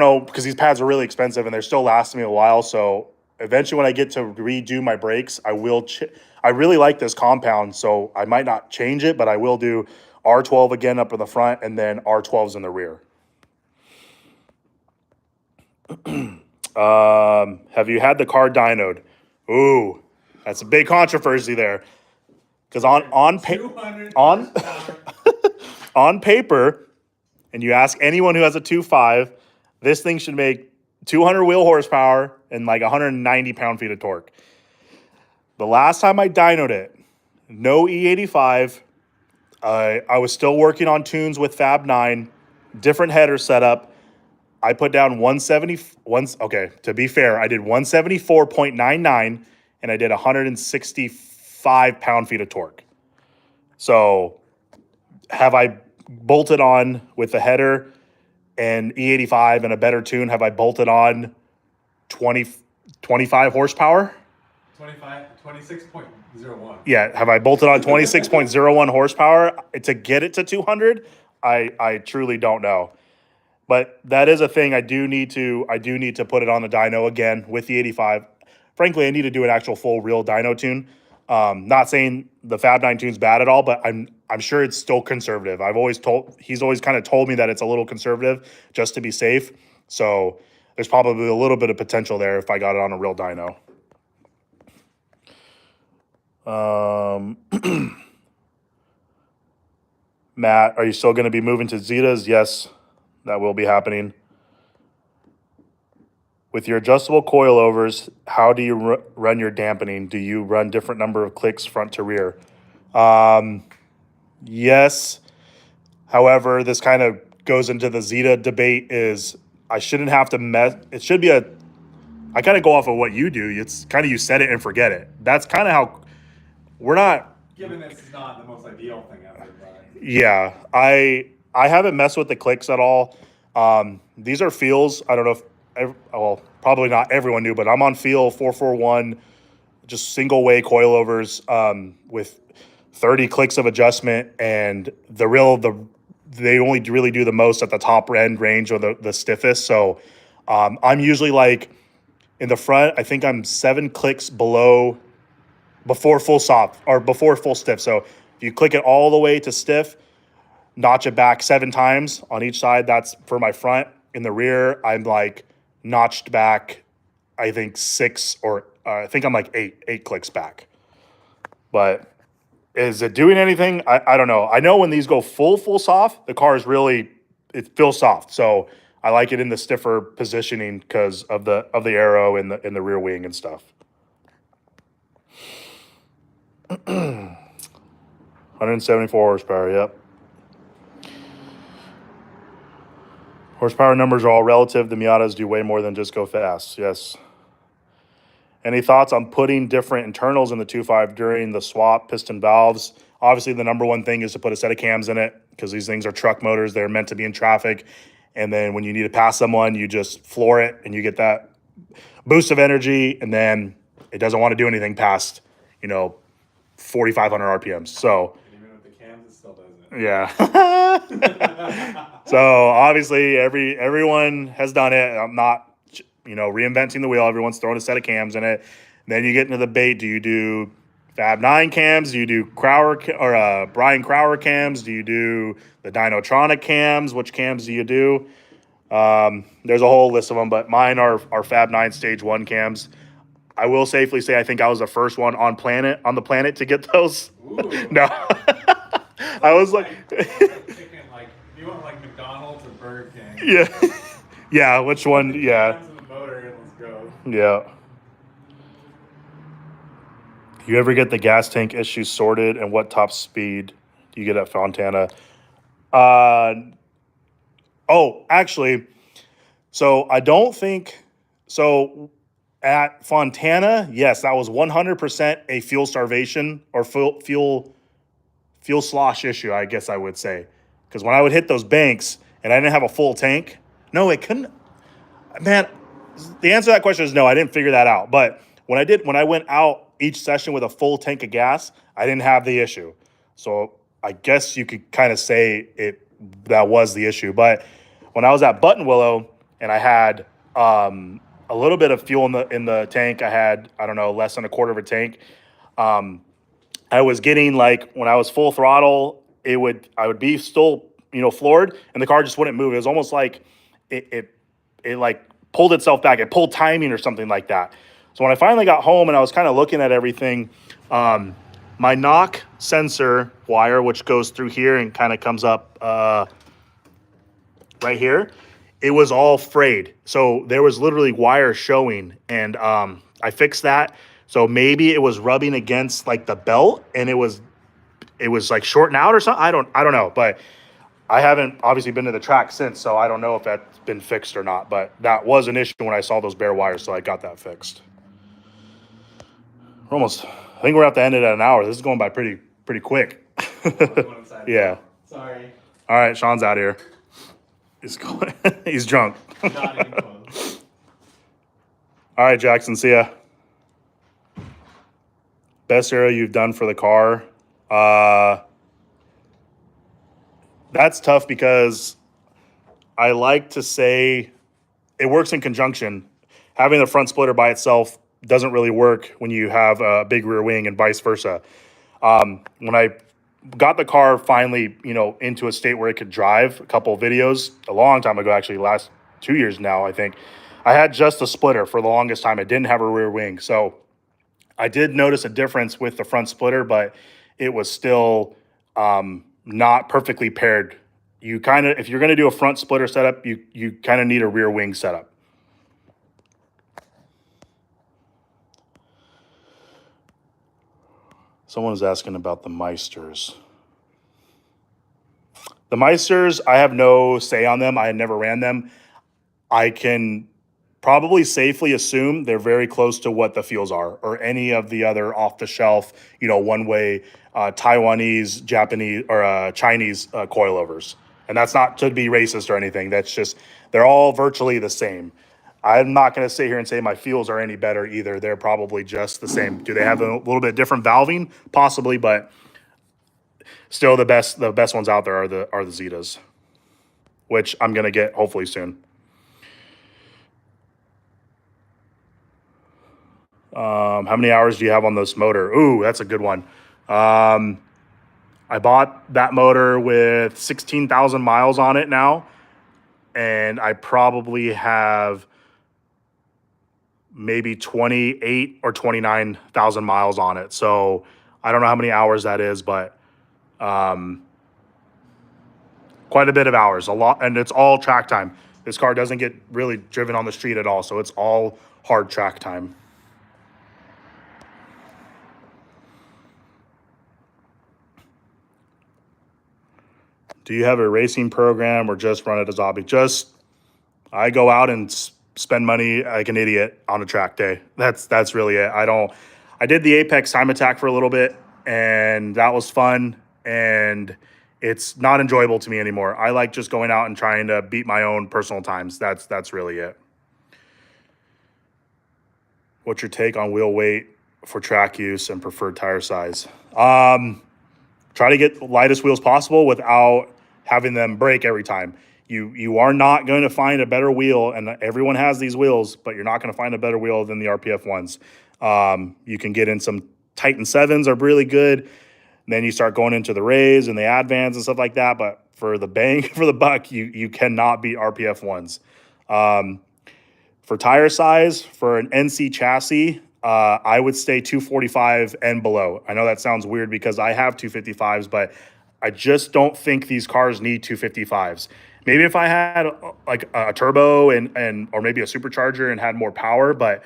know, because these pads are really expensive and they're still lasting me a while. So eventually, when I get to redo my brakes, I will. I really like this compound, so I might not change it, but I will do R12 again up in the front and then R12s in the rear. Have you had the car dynoed? Ooh, that's a big controversy there. Because on paper, and you ask anyone who has a 2.5, this thing should make 200 wheel horsepower and like 190 pound-feet of torque. The last time I dynoed it, no E85. I was still working on tunes with Fab 9, different header setup. I put down 170. Okay, to be fair, I did 174.99 and I did 165 pound-feet of torque. So have I bolted on with the header and E85 and a better tune? Have I bolted on 25 horsepower? 26.01. Yeah, have I bolted on 26.01 horsepower to get it to 200? I truly don't know. But that is a thing. I do need to put it on the dyno again with the 85. Frankly, I need to do an actual full real dyno tune. Not saying the Fab 9 tune's bad at all, but I'm sure it's still conservative. He's always kind of told me that it's a little conservative just to be safe. So there's probably a little bit of potential there if I got it on a real dyno. Matt, are you still going to be moving to Zetas? Yes, that will be happening. With your adjustable coilovers, how do you run your dampening? Do you run different number of clicks front to rear? Yes. However, this kind of goes into the Zeta debate is I shouldn't have to mess. It should be I kind of go off of what you do. It's kind of you set it and forget it. That's kind of how we're not. Given this is not the most ideal thing ever, but. Yeah, I haven't messed with the clicks at all. These are feels. I don't know if probably not everyone knew, but I'm on feel 441, just single way coilovers with 30 clicks of adjustment, and they only really do the most at the top end range or the stiffest. So I'm usually like in the front. I think I'm 7 clicks before full soft or before full stiff. So if you click it all the way to stiff, notch it back 7 times on each side. That's for my front. In the rear, I'm like notched back, I think 6 or I think I'm like 8 clicks back. But is it doing anything? I don't know. I know when these go full soft, the car is it feels soft. So I like it in the stiffer positioning because of the aero in the rear wing and stuff. 174 horsepower, yep. Horsepower numbers are all relative. The Miatas do way more than just go fast, yes. Any thoughts on putting different internals in the 2.5 during the swap piston valves? Obviously, the number one thing is to put a set of cams in it because these things are truck motors. They're meant to be in traffic. And then when you need to pass someone, you just floor it and you get that boost of energy. And then it doesn't want to do anything past, 4,500 RPMs. So even with the cams, it still doesn't. Yeah. So obviously everyone has done it. I'm not, reinventing the wheel. Everyone's throwing a set of cams in it. Then you get into the debate. Do you do Fab 9 cams? Do you do Brian Crowder cams? Do you do the Dynotronic cams? Which cams do you do? There's a whole list of them, but mine are Fab 9 Stage 1 cams. I will safely say I think I was the first one on the planet to get those. Ooh. No. I was like chicken, you want like McDonald's or Burger King? Yeah. Yeah, which one? Yeah. The motor and let's go. Yeah. You ever get the gas tank issue sorted, and what top speed do you get at Fontana? Oh, actually, so I don't think so. At Fontana, yes, that was 100% a fuel starvation or fuel slosh issue, I guess I would say. Because when I would hit those banks and I didn't have a full tank, no, it couldn't. Man, the answer to that question is no. I didn't figure that out. But when I went out each session with a full tank of gas, I didn't have the issue. So I guess you could kind of say that was the issue. But when I was at Button Willow and I had a little bit of fuel in the tank, I had, I don't know, less than a quarter of a tank. I was getting, like, when I was full throttle, I would be still, floored, and the car just wouldn't move. It was almost like it like pulled itself back. It pulled timing or something like that. So when I finally got home and I was kind of looking at everything, my knock sensor wire, which goes through here and kind of comes up right here, it was all frayed. So there was literally wire showing, and I fixed that. So maybe it was rubbing against like the belt, and it was like shorting out or something. I don't know, but I haven't obviously been to the track since, so I don't know if that's been fixed or not. But that was an issue when I saw those bare wires, so I got that fixed. We're almost, I think we're at the end of an hour. This is going by pretty quick. Yeah. Sorry. All right, Sean's out here. He's drunk. Not even close. All right, Jackson, see ya. Best aero you've done for the car. That's tough because I like to say it works in conjunction. Having the front splitter by itself doesn't really work when you have a big rear wing and vice versa. When I got the car finally, into a state where it could drive, a couple of videos, a long time ago, actually, last 2 years now, I think, I had just a splitter for the longest time. I didn't have a rear wing. So I did notice a difference with the front splitter, but it was still not perfectly paired. You kind of, if you're going to do a front splitter setup, you kind of need a rear wing setup. Someone was asking about the Meisters. The Meisters, I have no say on them. I had never ran them. I can probably safely assume they're very close to what the Feels are, or any of the other off-the-shelf, one-way Taiwanese, Japanese, or Chinese coilovers. And that's not to be racist or anything. That's just, they're all virtually the same. I'm not going to sit here and say my Feels are any better either. They're probably just the same. Do they have a little bit different valving? Possibly, but still the best ones out there are the Zetas, which I'm going to get hopefully soon. How many hours do you have on this motor? Ooh, that's a good one. I bought that motor with 16,000 miles on it now, and I probably have maybe 28 or 29,000 miles on it. So I don't know how many hours that is, but quite a bit of hours, a lot, and it's all track time. This car doesn't get really driven on the street at all, so it's all hard track time. Do you have a racing program or just run it as a hobby? I go out and spend money like an idiot on a track day. That's really it. I did the Apex Time Attack for a little bit, and that was fun, and it's not enjoyable to me anymore. I like just going out and trying to beat my own personal times. That's really it. What's your take on wheel weight for track use and preferred tire size? Try to get the lightest wheels possible without having them break every time. You are not going to find a better wheel, and everyone has these wheels, but you're not going to find a better wheel than the RPF ones. You can get in some Titan 7s are really good. Then you start going into the Rays and the Advans and stuff like that. But for the bang for the buck, you cannot beat RPF ones. For tire size, for an NC chassis, I would stay 245 and below. I know that sounds weird because I have 255s, but I just don't think these cars need 255s. Maybe if I had like a turbo and or maybe a supercharger and had more power, but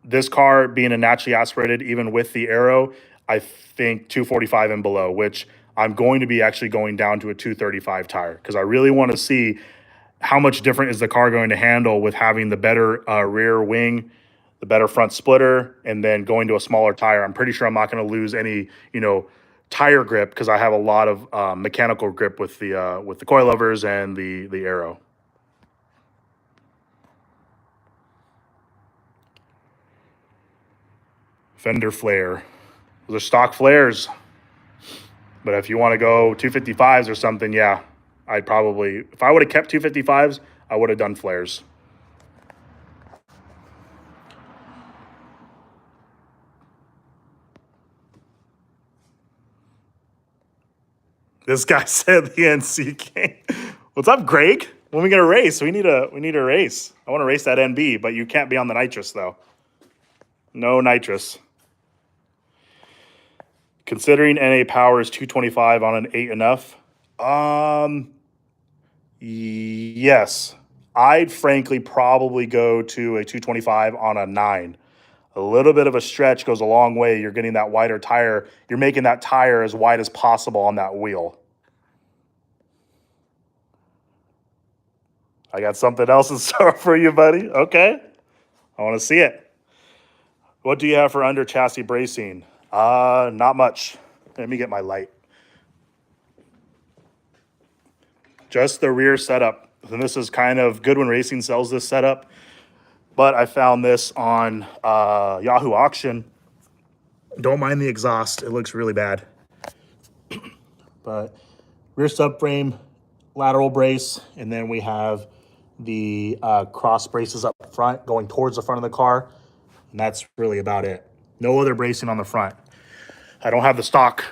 this car being a naturally aspirated, even with the aero, I think 245 and below, which I'm going to be actually going down to a 235 tire because I really want to see how much different is the car going to handle with having the better rear wing, the better front splitter, and then going to a smaller tire. I'm pretty sure I'm not going to lose any, tire grip because I have a lot of mechanical grip with the coilovers and the aero. Fender flare. Those are stock flares. But if you want to go 255s or something, yeah, I'd probably, if I would have kept 255s, I would have done flares. This guy said the NC King. What's up, Greg? When are we gonna race? We need a race. I want to race that NB, but you can't be on the nitrous though. No nitrous. Considering NA power is 225 on an 8 enough. Yes. I'd frankly probably go to a 225 on a 9. A little bit of a stretch goes a long way. You're getting that wider tire. You're making that tire as wide as possible on that wheel. I got something else in store for you, buddy. Okay. I want to see it. What do you have for under chassis bracing? Not much. Let me get my light. Just the rear setup. And this is kind of Goodwin Racing sells this setup. But I found this on Yahoo Auction. Don't mind the exhaust. It looks really bad. But rear subframe, lateral brace, and then we have the cross braces up front going towards the front of the car. And that's really about it. No other bracing on the front. I don't have the stock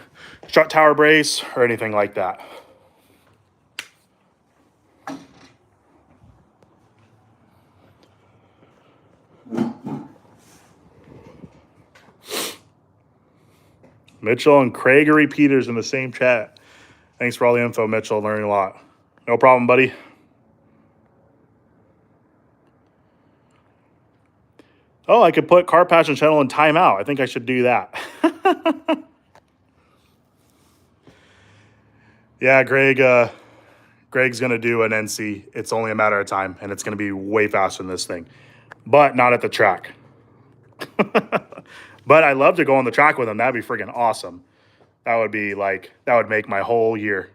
strut tower brace or anything like that. Mitchell and Craig are repeaters in the same chat. Thanks for all the info, Mitchell. Learning a lot. No problem, buddy. Oh, I could put Car Passion Channel in timeout. I think I should do that. Yeah, Greg's going to do an NC. It's only a matter of time, and it's going to be way faster than this thing. But not at the track. But I'd love to go on the track with him. That'd be freaking awesome. That would make my whole year.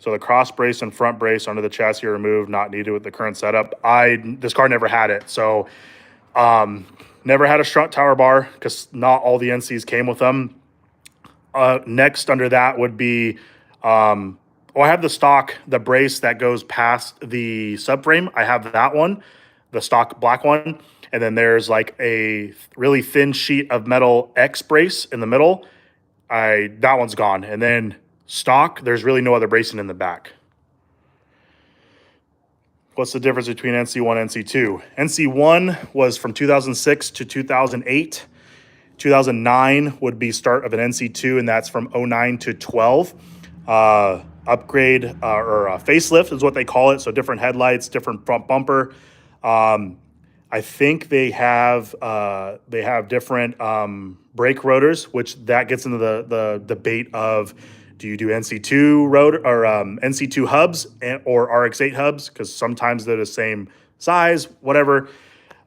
So the cross brace and front brace under the chassis are removed, not needed with the current setup. This car never had it. So never had a strut tower bar because not all the NCs came with them. Next under that would be, I have the brace that goes past the subframe. I have that one, the stock black one. And then there's like a really thin sheet of metal X brace in the middle. That one's gone. And then stock, there's really no other bracing in the back. What's the difference between NC1 and NC2? NC1 was from 2006 to 2008. 2009 would be start of an NC2, and that's from 09 to 12. Upgrade or facelift is what they call it. So different headlights, different front bumper. I think they have different brake rotors, which that gets into the debate of, do you do NC2 rotor or NC2 hubs or RX8 hubs? Because sometimes they're the same size, whatever.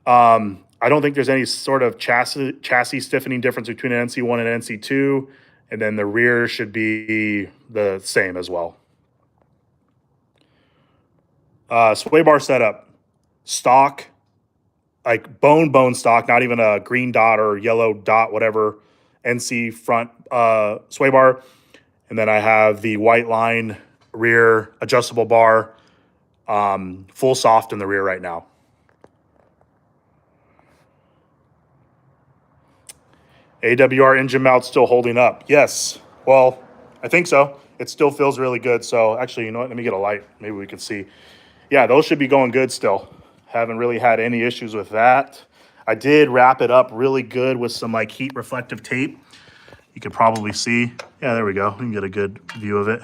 I don't think there's any sort of chassis stiffening difference between an NC1 and an NC2, and then the rear should be the same as well. Sway bar setup, stock, like bone stock, not even a green dot or yellow dot, whatever, NC front sway bar. And then I have the white line rear adjustable bar, full soft in the rear right now. AWR engine mount still holding up. Yes. Well, I think so. It still feels really good. So actually, you know what? Let me get a light. Maybe we can see. Yeah, those should be going good still. Haven't really had any issues with that. I did wrap it up really good with some like heat reflective tape. You could probably see. Yeah, there we go. We can get a good view of it.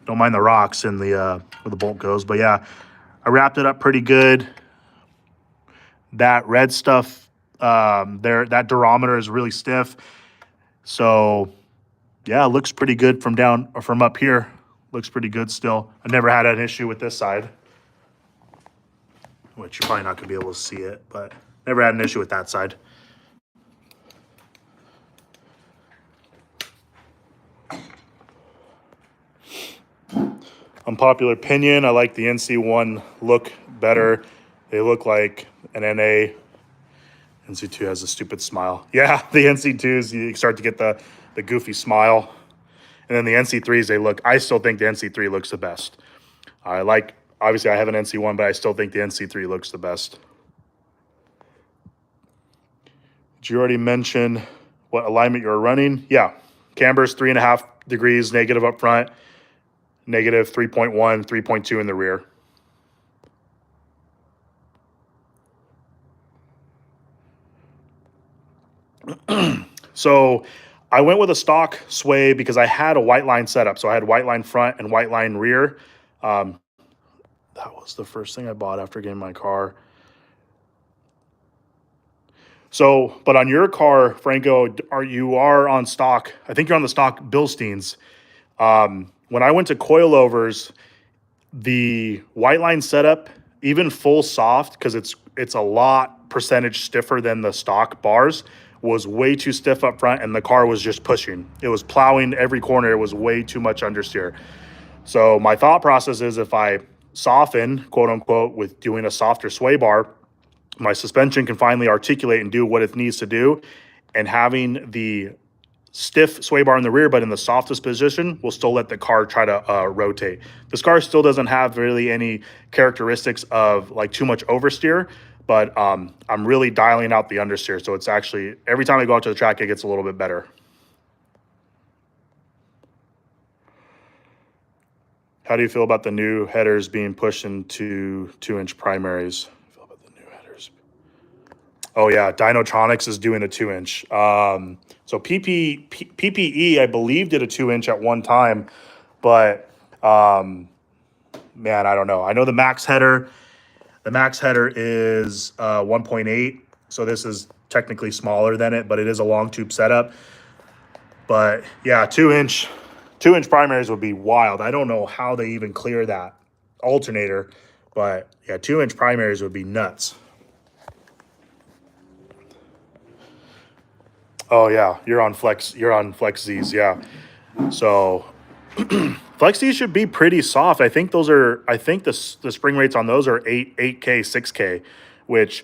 Don't mind the rocks and where the bolt goes. But yeah, I wrapped it up pretty good. That red stuff, that durometer is really stiff. So Yeah, it looks pretty good from down or from up here. Looks pretty good still. I never had an issue with this side, which you're probably not going to be able to see it, but never had an issue with that side. Unpopular opinion, I like the NC1 look better. They look like an NA. NC2 has a stupid smile. Yeah, the NC2s, you start to get the goofy smile. And then the NC3s, I still think the NC3 looks the best. Obviously I have an NC1, but I still think the NC3 looks the best. Did you already mention what alignment you're running? Yeah, camber's 3.5 degrees negative up front, negative 3.1, 3.2 in the rear. So I went with a stock sway because I had a white line setup. So I had white line front and white line rear. That was the first thing I bought after getting my car. So, but on your car, Franco, you are on stock. I think you're on the stock Bilsteins. When I went to coilovers, the white line setup, even full soft, because it's a lot percentage stiffer than the stock bars, was way too stiff up front, and the car was just pushing. It was plowing every corner. It was way too much understeer. So my thought process is if I soften, quote unquote, with doing a softer sway bar, my suspension can finally articulate and do what it needs to do. And having the stiff sway bar in the rear, but in the softest position, will still let the car try to rotate. This car still doesn't have really any characteristics of like too much oversteer, but I'm really dialing out the understeer. So it's actually, every time I go out to the track, it gets a little bit better. How do you feel about the new headers being pushed into 2-inch primaries? Feel about the new headers. Oh yeah, Dynotronics is doing a 2-inch. So PPE, I believe, did a 2-inch at one time, but man, I don't know. I know the max header. The max header is 1.8, so this is technically smaller than it, but it is a long tube setup. But yeah, 2-inch primaries would be wild. I don't know how they even clear that alternator, but yeah, 2-inch primaries would be nuts. Oh yeah, you're on Flex Z's, yeah. So Flex Z's should be pretty soft. I think the spring rates on those are 8K, 6K, which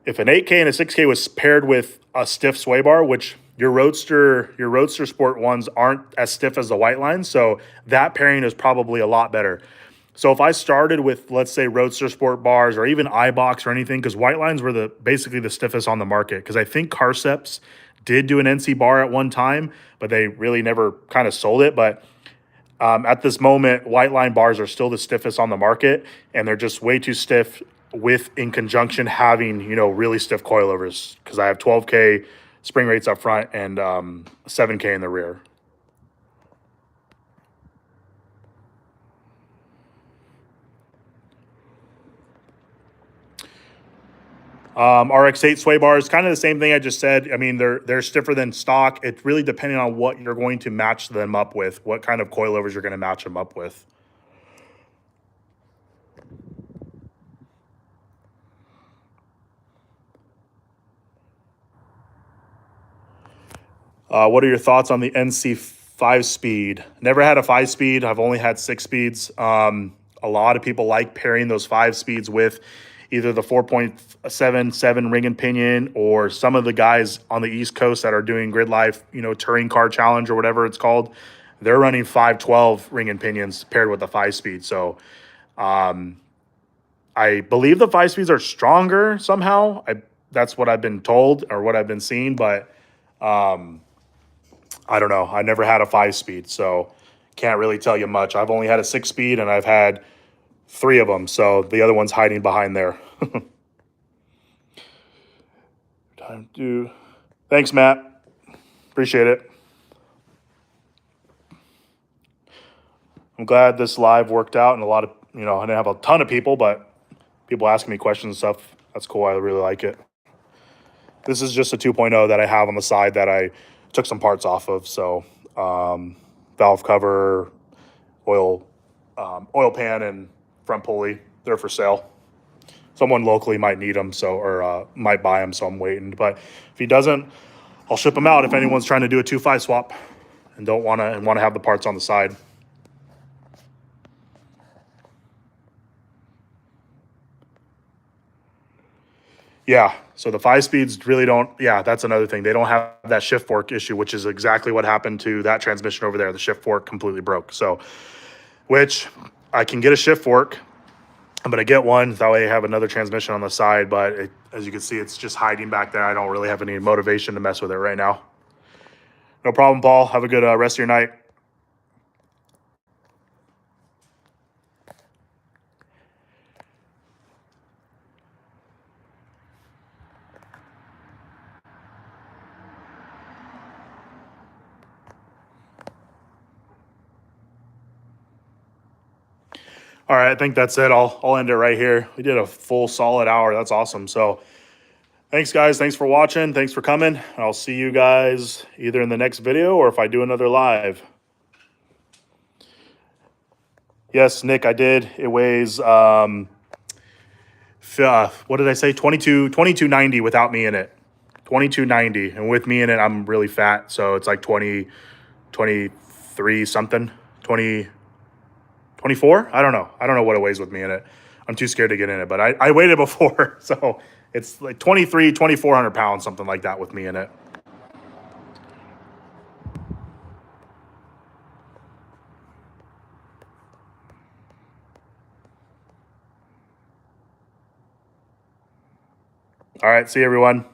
if an 8K and a 6K was paired with a stiff sway bar, which your Roadster Sport ones aren't as stiff as the white line, so that pairing is probably a lot better. So if I started with, let's say, Roadster Sport bars or even iBox or anything, because white lines were basically the stiffest on the market, because I think Carceps did do an NC bar at one time, but they really never kind of sold it. But at this moment, white line bars are still the stiffest on the market, and they're just way too stiff in conjunction having, really stiff coilovers, because I have 12K spring rates up front and 7K in the rear. RX8 sway bars, kind of the same thing I just said. I mean, they're stiffer than stock. It's really depending on what you're going to match them up with, what kind of coilovers you're going to match them up with. What are your thoughts on the NC 5-speed? Never had a 5-speed. I've only had 6 speeds. A lot of people like pairing those 5 speeds with either the 4.77 ring and pinion, or some of the guys on the East Coast that are doing Grid Life, touring car challenge or whatever it's called. They're running 512 ring and pinions paired with the 5-speed. So I believe the 5 speeds are stronger somehow. That's what I've been told or what I've been seeing, but I don't know. I never had a 5-speed, so can't really tell you much. I've only had a 6-speed, and I've had 3 of them, so the other one's hiding behind there. Time to. Thanks, Matt. Appreciate it. I'm glad this live worked out, and a lot of, I didn't have a ton of people, but people asking me questions and stuff. That's cool. I really like it. This is just a 2.0 that I have on the side that I took some parts off of, so valve cover, oil pan, and front pulley. They're for sale. Someone locally might need them, or might buy them, so I'm waiting. But if he doesn't, I'll ship them out if anyone's trying to do a 2.5 swap and want to have the parts on the side. Yeah, so the 5-speeds really don't, yeah, that's another thing. They don't have that shift fork issue, which is exactly what happened to that transmission over there. The shift fork completely broke. So, which I can get a shift fork. I'm going to get one. That way I have another transmission on the side. But as you can see, it's just hiding back there. I don't really have any motivation to mess with it right now. No problem, Paul. Have a good rest of your night. All right, I think that's it. I'll end it right here. We did a full solid hour. That's awesome. So thanks, guys. Thanks for watching. Thanks for coming. I'll see you guys either in the next video or if I do another live. Yes, Nick, I did. It weighs, what did I say? 2290 without me in it. 2290. And with me in it, I'm really fat. So it's like 23 something. 24? I don't know. I don't know what it weighs with me in it. I'm too scared to get in it, but I weighed it before. So it's like 2,400 pounds, something like that with me in it. All right. See you, everyone.